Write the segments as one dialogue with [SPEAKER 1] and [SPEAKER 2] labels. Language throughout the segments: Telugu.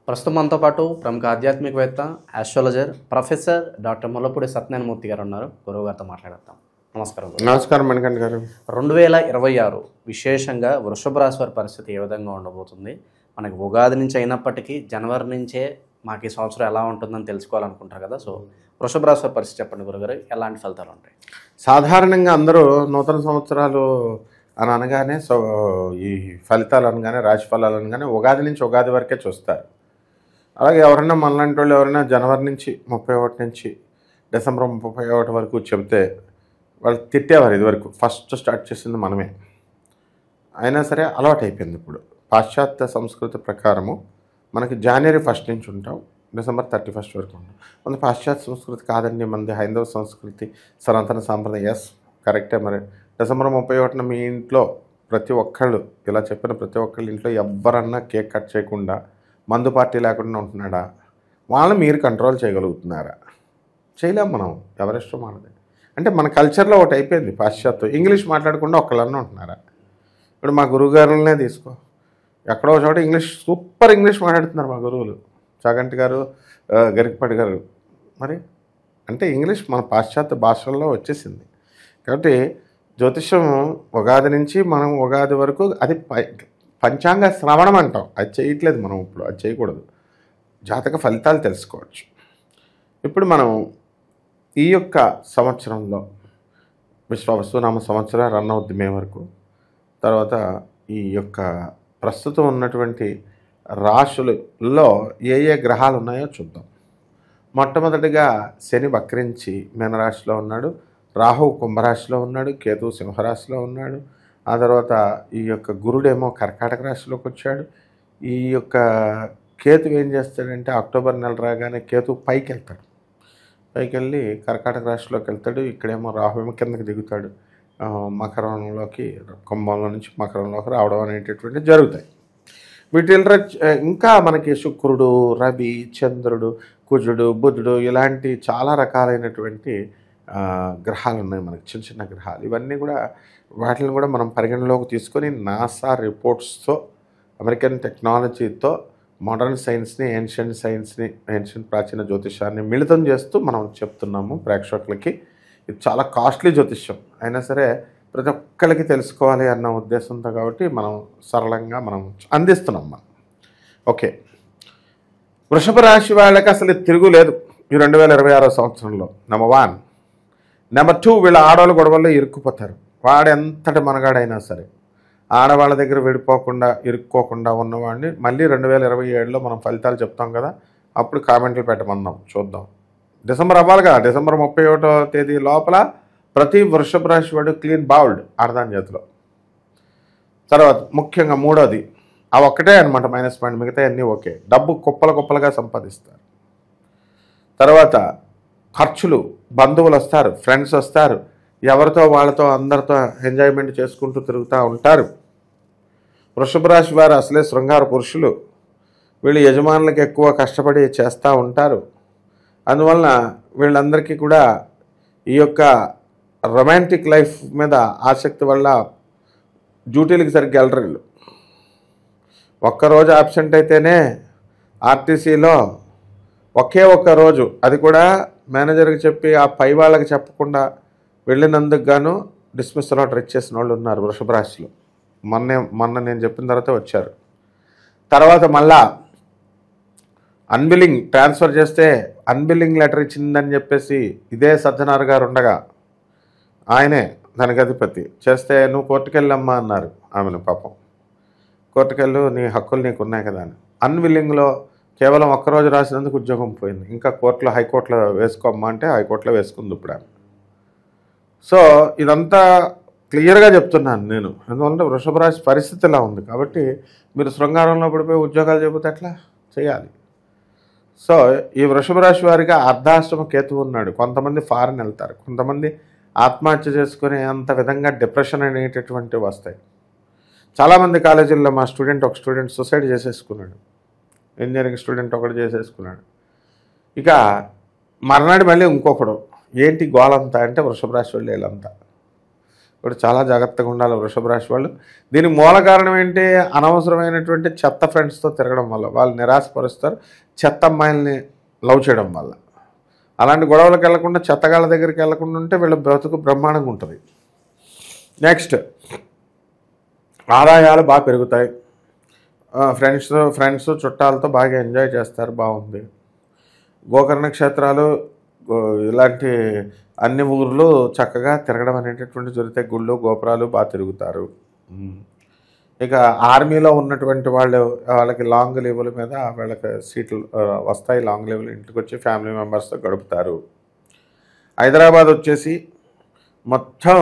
[SPEAKER 1] ప్రస్తుతం మనతో పాటు ప్రముఖ ఆధ్యాత్మికవేత్త, astrologer, professor doctor Mullapudi Satyanarayana Murthy గారు ఉన్నారు. గురువుగారితో మాట్లాడతాం. నమస్కారం.
[SPEAKER 2] నమస్కారం మణికంఠ గారు.
[SPEAKER 1] 2026 విశేషంగా వృషభ రాశి వారి పరిస్థితి ఏ విధంగా ఉండబోతుంది? మనకి ఉగాది నుంచి అయినప్పటికీ జనవరి నుంచే మాకు ఈ సంవత్సరం ఎలా ఉంటుందని తెలుసుకోవాలనుకుంటారు కదా. సో వృషభ రాశి వారి పరిస్థితి చెప్పండి గురుగారు, ఎలాంటి ఫలితాలు ఉంటాయి?
[SPEAKER 2] సాధారణంగా అందరూ నూతన సంవత్సరాలు అని అనగానే ఈ ఫలితాలు అనగానే రాశి ఫలాలు అనగానే ఉగాది నుంచి ఉగాది వరకే చూస్తారు. అలాగే ఎవరైనా మనలాంటి వాళ్ళు ఎవరైనా జనవరి నుంచి 31 నుంచి డిసెంబర్ 31 వరకు చెబితే వాళ్ళు తిట్టేవారు. ఇదివరకు ఫస్ట్ స్టార్ట్ చేసింది మనమే. అయినా సరే అలవాటు అయిపోయింది. ఇప్పుడు పాశ్చాత్య సంస్కృతి ప్రకారము మనకి జనవరి 1 నుంచి ఉంటాం, డిసెంబర్ 31 వరకు ఉంటాం. మన పాశ్చాత్య సంస్కృతి కాదండి, మనది హైందవ సంస్కృతి, సనాతన సాంప్రదాయం. ఎస్, కరెక్టే. మరి డిసెంబర్ 31న మీ ఇంట్లో ప్రతి ఒక్కళ్ళు, ఇలా చెప్పిన ప్రతి ఒక్కళ్ళు ఇంట్లో ఎవ్వరన్నా కేక్ కట్ చేయకుండా, మందు పార్టీ లేకుండా ఉంటున్నాడా? వాళ్ళని మీరు కంట్రోల్ చేయగలుగుతున్నారా? చేయలేం మనం. ఎవరిష్టం మనది. అంటే మన కల్చర్లో ఒకటి అయిపోయింది పాశ్చాత్యం. ఇంగ్లీష్ మాట్లాడకుండా ఒక్కళ్ళన్నా ఉంటున్నారా? ఇప్పుడు మా గురువుగారులనే తీసుకో, ఎక్కడో చోట ఇంగ్లీష్, సూపర్ ఇంగ్లీష్ మాట్లాడుతున్నారు మా గురువులు. చాగంటి గారు, గరికపాటి గారు. మరి అంటే ఇంగ్లీష్ మన పాశ్చాత్య భాషల్లో వచ్చేసింది. కాబట్టి జ్యోతిష్యం ఉగాది నుంచి మనం ఉగాది వరకు అది పంచాంగ శ్రవణం అంటాం. అది చేయట్లేదు మనం. ఇప్పుడు అది చేయకూడదు. జాతక ఫలితాలు తెలుసుకోవచ్చు. ఇప్పుడు మనం ఈ యొక్క సంవత్సరంలో విశ్వావసునామ సంవత్సరం రన్ అవుద్ది మే వరకు. తర్వాత ఈ యొక్క ప్రస్తుతం ఉన్నటువంటి రాశులలో ఏ ఏ గ్రహాలు ఉన్నాయో చూద్దాం. మొట్టమొదటిగా శని వక్రించి మీనరాశిలో ఉన్నాడు, రాహువు కుంభరాశిలో ఉన్నాడు, కేతువు సింహరాశిలో ఉన్నాడు. ఆ తర్వాత ఈ యొక్క గురుడేమో కర్కాటక రాశిలోకి వచ్చాడు. ఈ యొక్క కేతువు ఏం చేస్తాడంటే అక్టోబర్ నెల రాగానే కేతువు పైకి వెళ్తాడు. పైకి వెళ్ళి కర్కాటక రాశిలోకి వెళ్తాడు. ఇక్కడేమో రాహువేమో కిందకి దిగుతాడు. మకరంలోకి, కుంభంలో నుంచి మకరంలోకి రావడం అనేటటువంటి జరుగుతాయి. వీటిల్లో ఇంకా మనకి శుక్రుడు, రవి, చంద్రుడు, కుజుడు, బుధుడు ఇలాంటి చాలా రకాలైనటువంటి గ్రహాలు ఉన్నాయి మనకి, చిన్న చిన్న గ్రహాలు. ఇవన్నీ కూడా వాటిని కూడా మనం పరిగణలోకి తీసుకొని నాసా రిపోర్ట్స్తో, అమెరికన్ టెక్నాలజీతో మోడర్న్ సైన్స్ని, ఏన్షియంట్ సైన్స్ని, ఏన్షియంట్ ప్రాచీన జ్యోతిష్యాన్ని మిళితం చేస్తూ మనం చెప్తున్నాము ప్రేక్షకులకి. ఇది చాలా కాస్ట్లీ జ్యోతిష్యం అయినా సరే ప్రతి ఒక్కరికి తెలుసుకోవాలి అన్న ఉద్దేశంతో కాబట్టి మనం సరళంగా మనం అందిస్తున్నాం మనం. ఓకే, వృషభ రాశి వాళ్ళకి అసలు తిరుగులేదు ఈ 2026 సంవత్సరంలో. నెంబర్ 1. నెంబర్ 2, వీళ్ళ ఆడవాళ్ళ గొడవల్లో ఇరుక్కుపోతారు. వాడు ఎంతటి మనగాడైనా సరే ఆడవాళ్ళ దగ్గర విడిపోకుండా, ఇరుక్కోకుండా ఉన్నవాడిని మళ్ళీ 2027లో మనం ఫలితాలు చెప్తాం కదా, అప్పుడు కామెంట్లు పెట్టమన్నాం, చూద్దాం. డిసెంబర్ అవ్వాలి కదా. డిసెంబర్ 31వ తేదీ లోపల ప్రతి వృషభ రాశి వాడు క్లీన్ బౌల్డ్ ఆడదాని చేతిలో. తర్వాత ముఖ్యంగా 3వది, ఆ ఒక్కటే అనమాట మైనస్ పాయింట్, మిగతా అన్నీ ఓకే. డబ్బు కుప్పలుగా సంపాదిస్తారు. తర్వాత ఖర్చులు, బంధువులు వస్తారు, ఫ్రెండ్స్ వస్తారు, ఎవరితో వాళ్ళతో అందరితో ఎంజాయ్మెంట్ చేసుకుంటూ తిరుగుతూ ఉంటారు. వృషభ రాశి వారు అసలే శృంగార పురుషులు. వీళ్ళు యజమానులకు ఎక్కువ కష్టపడి చేస్తూ ఉంటారు. అందువలన వీళ్ళందరికీ కూడా ఈ యొక్క రొమాంటిక్ లైఫ్ మీద ఆసక్తి వల్ల డ్యూటీలకు సరిగ్గా వెళ్ళరు వీళ్ళు. ఒక్కరోజు అబ్సెంట్ అయితేనే ఆర్టీసీలో ఒకే ఒక్క రోజు, అది కూడా మేనేజర్కి చెప్పి ఆ పై వాళ్ళకి చెప్పకుండా వెళ్ళినందుకు గాను డిస్మిస్సల్ ఆర్డర్ ఇచ్చేసిన వాళ్ళు ఉన్నారు వృషభ రాశిలో. మొన్న నేను చెప్పిన తర్వాత వచ్చారు. తర్వాత మళ్ళా అన్బిల్లింగ్ ట్రాన్స్ఫర్ చేస్తే అన్బిల్లింగ్ లెటర్ ఇచ్చిందని చెప్పేసి ఇదే సజ్జనార్ గారు ఉండగా, ఆయనే దానికి అధిపతి, చేస్తే నువ్వు కోర్టుకెళ్ళమ్మా అన్నారు ఆమెను. పాపం కోర్టుకెళ్ళు, నీ హక్కులు నీకు ఉన్నాయి కదా అని. అన్విల్లింగ్లో కేవలం ఒక్కరోజు రాసినందుకు ఉద్యోగం పోయింది. ఇంకా కోర్టులో, హైకోర్టులో వేసుకోమ్మా అంటే హైకోర్టులో వేసుకుంది ఇప్పుడు ఆమె. సో ఇదంతా క్లియర్గా చెప్తున్నాను నేను. ఎందుకంటే వృషభ రాశి పరిస్థితి ఇలా ఉంది కాబట్టి మీరు శృంగారంలో పడిపోయి ఉద్యోగాలు చెబితే ఎట్లా చేయాలి? సో ఈ వృషభ రాశి వారికి అర్ధాష్టమ కేతువు ఉన్నాడు. కొంతమంది ఫారెన్ వెళ్తారు, కొంతమంది ఆత్మహత్య చేసుకునే అంత విధంగా డిప్రెషన్ అనేటటువంటివి వస్తాయి. చాలామంది కాలేజీల్లో మా ఒక స్టూడెంట్ సూసైడ్ చేసేసుకున్నాడు. ఇంజనీరింగ్ స్టూడెంట్ ఒకటి చేసేసుకున్నాడు. ఇక మర్నాడు మళ్ళీ ఇంకొకడు. ఏంటి గోలంతా అంటే వృషభ రాశి వాళ్ళు వీళ్ళంతా. ఇప్పుడు చాలా జాగ్రత్తగా ఉండాలి వృషభ రాశి వాళ్ళు. దీనికి మూల కారణం ఏంటి? అనవసరమైనటువంటి చెత్త ఫ్రెండ్స్తో తిరగడం వల్ల వాళ్ళు నిరాశపరుస్తారు. చెత్త అమ్మాయిల్ని లవ్ చేయడం వల్ల. అలాంటి గొడవలకు వెళ్లకుండా, చెత్తగాళ్ళ దగ్గరికి వెళ్లకుండా ఉంటే వీళ్ళ బ్రతుకు బ్రహ్మాండంగా ఉంటుంది. నెక్స్ట్, ఆదాయాలు బాగా పెరుగుతాయి. ఫ్రెండ్స్ చుట్టాలతో బాగా ఎంజాయ్ చేస్తారు, బాగుంది. గోకర్ణ క్షేత్రాలు ఇలాంటి అన్ని ఊర్లు చక్కగా తిరగడం అనేటటువంటి జరుగుతాయి. గుళ్ళు గోపురాలు బాగా తిరుగుతారు. ఇక ఆర్మీలో ఉన్నటువంటి వాళ్ళకి లాంగ్ లీవుల మీద వాళ్ళకి సీట్లు వస్తాయి. లాంగ్ లీవులు ఇంటికి వచ్చి ఫ్యామిలీ మెంబర్స్తో గడుపుతారు. హైదరాబాద్ వచ్చేసి మొత్తం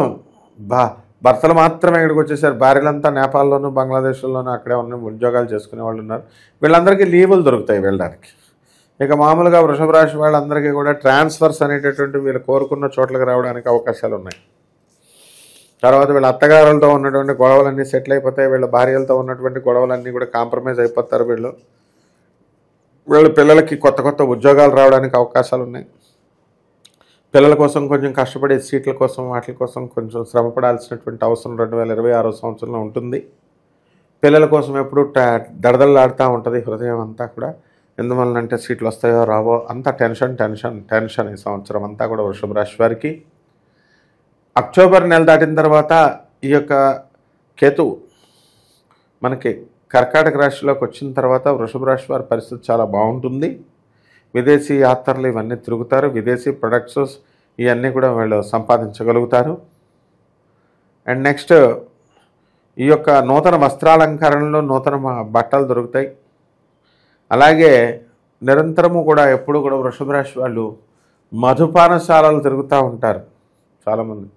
[SPEAKER 2] భర్తలు మాత్రమే ఇక్కడికి వచ్చేసారు. భార్యలంతా నేపాల్లోనూ బంగ్లాదేశ్లోనూ అక్కడే ఉన్న ఉద్యోగాలు చేసుకునే వాళ్ళు ఉన్నారు. వీళ్ళందరికీ లీవులు దొరుకుతాయి వెళ్ళడానికి. ఇక మామూలుగా వృషభ రాశి వాళ్ళందరికీ కూడా ట్రాన్స్ఫర్స్ అనేటటువంటి వీళ్ళు కోరుకున్న చోట్లకు రావడానికి అవకాశాలు ఉన్నాయి. తర్వాత వీళ్ళ అత్తగారులతో ఉన్నటువంటి గొడవలన్నీ సెటిల్ అయిపోతాయి. వీళ్ళ భార్యలతో ఉన్నటువంటి గొడవలన్నీ కూడా కాంప్రమైజ్ అయిపోతారు. వీళ్ళ పిల్లలకి కొత్త కొత్త ఉద్యోగాలు రావడానికి అవకాశాలు ఉన్నాయి. పిల్లల కోసం కొంచెం కష్టపడి సీట్ల కోసం వాటి కోసం కొంచెం శ్రమపడాల్సినటువంటి అవసరం 2026 సంవత్సరంలో ఉంటుంది. పిల్లల కోసం ఎప్పుడు దడదడలాడుతూ ఉంటుంది హృదయం అంతా కూడా. ఎందువలనంటే సీట్లు వస్తాయో రావో అంత టెన్షన్ ఈ సంవత్సరం అంతా కూడా వృషభ రాశి వారికి. అక్టోబర్ నెల దాటిన తర్వాత ఈ యొక్క కేతువు మనకి కర్కాటక రాశిలోకి వచ్చిన తర్వాత వృషభ రాశి వారి పరిస్థితి చాలా బాగుంటుంది. విదేశీ యాత్రలు ఇవన్నీ తిరుగుతారు. విదేశీ ప్రొడక్ట్స్ ఇవన్నీ కూడా వాళ్ళు సంపాదించగలుగుతారు. అండ్ నెక్స్ట్, ఈ యొక్క నూతన వస్త్రాలంకరణలో నూతన బట్టలు దొరుకుతాయి. అలాగే నిరంతరము కూడా ఎప్పుడు కూడా వృషభ రాశి వాళ్ళు మధుపానశాలలు తిరుగుతూ ఉంటారు చాలామంది.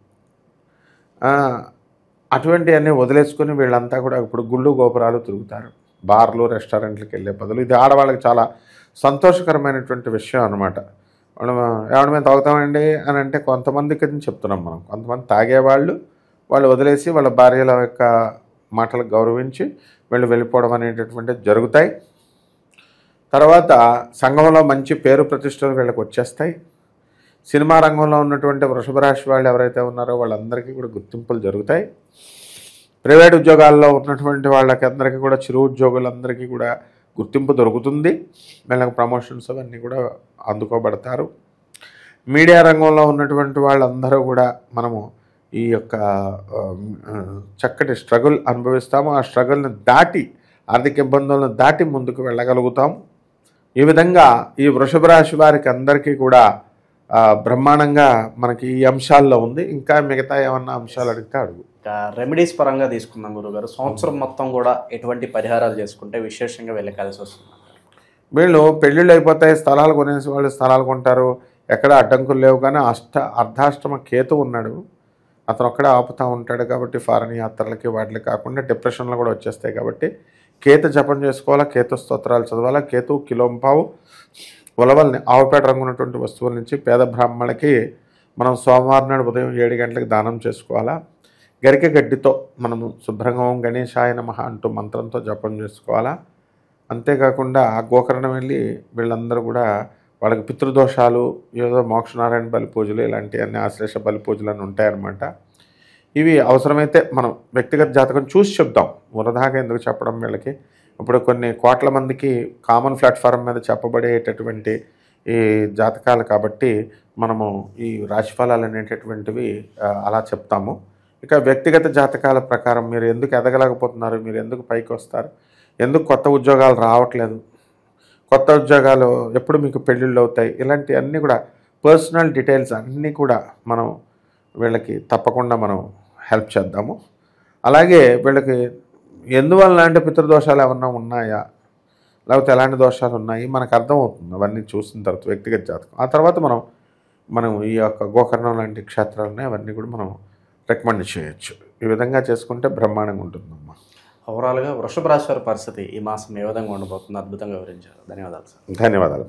[SPEAKER 2] అటువంటివన్నీ వదిలేసుకొని వీళ్ళంతా కూడా ఇప్పుడు గుళ్ళు గోపురాలు తిరుగుతారు. బార్లు రెస్టారెంట్లకు వెళ్ళే బదులు ఇది ఆడవాళ్ళకి చాలా సంతోషకరమైనటువంటి విషయం అన్నమాట. ఏమన్నా మేము తాగుతామండి అని అంటే కొంతమందికి చెప్తున్నాం మనం. కొంతమంది తాగేవాళ్ళు వదిలేసి వాళ్ళ భార్యల యొక్క మాటలకు గౌరవించి వెళ్ళిపోవడం అనేటటువంటివి జరుగుతాయి. తర్వాత సంఘంలో మంచి పేరు ప్రతిష్టలు వీళ్ళకి వచ్చేస్తాయి. సినిమా రంగంలో ఉన్నటువంటి వృషభ రాశి వాళ్ళు ఎవరైతే ఉన్నారో వాళ్ళందరికీ కూడా గుర్తింపులు జరుగుతాయి. ప్రైవేట్ ఉద్యోగాల్లో ఉన్నటువంటి వాళ్ళకి అందరికీ కూడా చిరు ఉద్యోగులందరికీ కూడా గుర్తింపు దొరుకుతుంది. వీళ్ళకి ప్రమోషన్స్ అవన్నీ కూడా అందుకోబడతారు. మీడియా రంగంలో ఉన్నటువంటి వాళ్ళందరూ కూడా మనము ఈ యొక్క చక్కటి స్ట్రగుల్ అనుభవిస్తాము. ఆ స్ట్రగుల్ని దాటి, ఆర్థిక ఇబ్బందులను దాటి ముందుకు వెళ్ళగలుగుతాము. ఈ విధంగా ఈ వృషభ రాశి వారికి అందరికీ కూడా బ్రహ్మాండంగా మనకి ఈ అంశాల్లో ఉంది. ఇంకా మిగతా ఏమన్నా అంశాలు అడిగితే అడుగు.
[SPEAKER 1] రెమెడీస్ పరంగా తీసుకుందాం గురుగారు. సంవత్సరం మొత్తం కూడా ఎటువంటి పరిహారాలు చేసుకుంటే విశేషంగా వెళ్ళి కలిసి వస్తుంది?
[SPEAKER 2] వీళ్ళు పెళ్ళిళ్ళు అయిపోతాయి, స్థలాలు కొనేసి వాళ్ళు స్థలాలు కొంటారు. ఎక్కడ అడ్డంకులు లేవు. కానీ అర్ధాష్టమ కేతు ఉన్నాడు, అతను ఒక్కడే ఆపుతూ ఉంటాడు. కాబట్టి ఫారెన్ యాత్రలకి వాటికి కాకుండా డిప్రెషన్లో కూడా వచ్చేస్తాయి. కాబట్టి కేతు జపం చేసుకోవాలా, కేతు స్తోత్రాలు చదవాలా. కేతు కిలోంపావు ఉలవల్ని ఆవుపేట రంగు ఉన్నటువంటి వస్తువుల నుంచి పేద బ్రాహ్మణులకి మనం సోమవారం నాడు ఉదయం 7 గంటలకు దానం చేసుకోవాలా. గరిక గడ్డితో మనము శుభ్రంగా గణేశాయ నమః అంటూ మంత్రంతో జపం చేసుకోవాలా. అంతేకాకుండా గోకర్ణం వెళ్ళి వీళ్ళందరూ కూడా వాళ్ళకి పితృదోషాలు, ఏదో మోక్షనారాయణ బలి పూజలు, ఇలాంటివన్నీ ఆశ్లేష బలి పూజలు అని ఉంటాయన్నమాట. ఇవి అవసరమైతే మనం వ్యక్తిగత జాతకం చూసి చెప్దాం. వృధాగా ఎందుకు చెప్పడం వీళ్ళకి. ఇప్పుడు కొన్ని కోట్ల మందికి కామన్ ప్లాట్ఫారం మీద చెప్పబడేటటువంటి ఈ జాతకాలు కాబట్టి మనము ఈ రాశిఫలాలు అనేటటువంటివి అలా చెప్తాము. ఇక వ్యక్తిగత జాతకాల ప్రకారం మీరు ఎందుకు ఎదగలేకపోతున్నారు, మీరు ఎందుకు పైకి వస్తారు, ఎందుకు కొత్త ఉద్యోగాలు రావట్లేదు, కొత్త ఉద్యోగాలు ఎప్పుడు మీకు పెళ్ళిళ్ళు అవుతాయి, ఇలాంటివన్నీ కూడా పర్సనల్ డీటెయిల్స్ అన్నీ కూడా మనం వీళ్ళకి తప్పకుండా మనం హెల్ప్ చేద్దాము. అలాగే వీళ్ళకి ఎందువల్ల అంటే పితృదోషాలు ఏమన్నా ఉన్నాయా, లేకపోతే ఎలాంటి దోషాలు ఉన్నాయి మనకు అర్థమవుతుంది అవన్నీ చూసిన తర్వాత వ్యక్తిగత జాతకం. ఆ తర్వాత మనం ఈ యొక్క గోకర్ణం లాంటి క్షేత్రాలని అవన్నీ కూడా మనం రికమెండ్ చేయొచ్చు. ఈ విధంగా చేసుకుంటే బ్రహ్మాండంగా ఉంటుందమ్మా.
[SPEAKER 1] ఓవరాల్గా వృషభ రాశి వారి పరిస్థితి ఈ మాసం ఏ విధంగా ఉండబోతుంది అద్భుతంగా వివరించారు. ధన్యవాదాలు సార్.
[SPEAKER 2] ధన్యవాదాలు.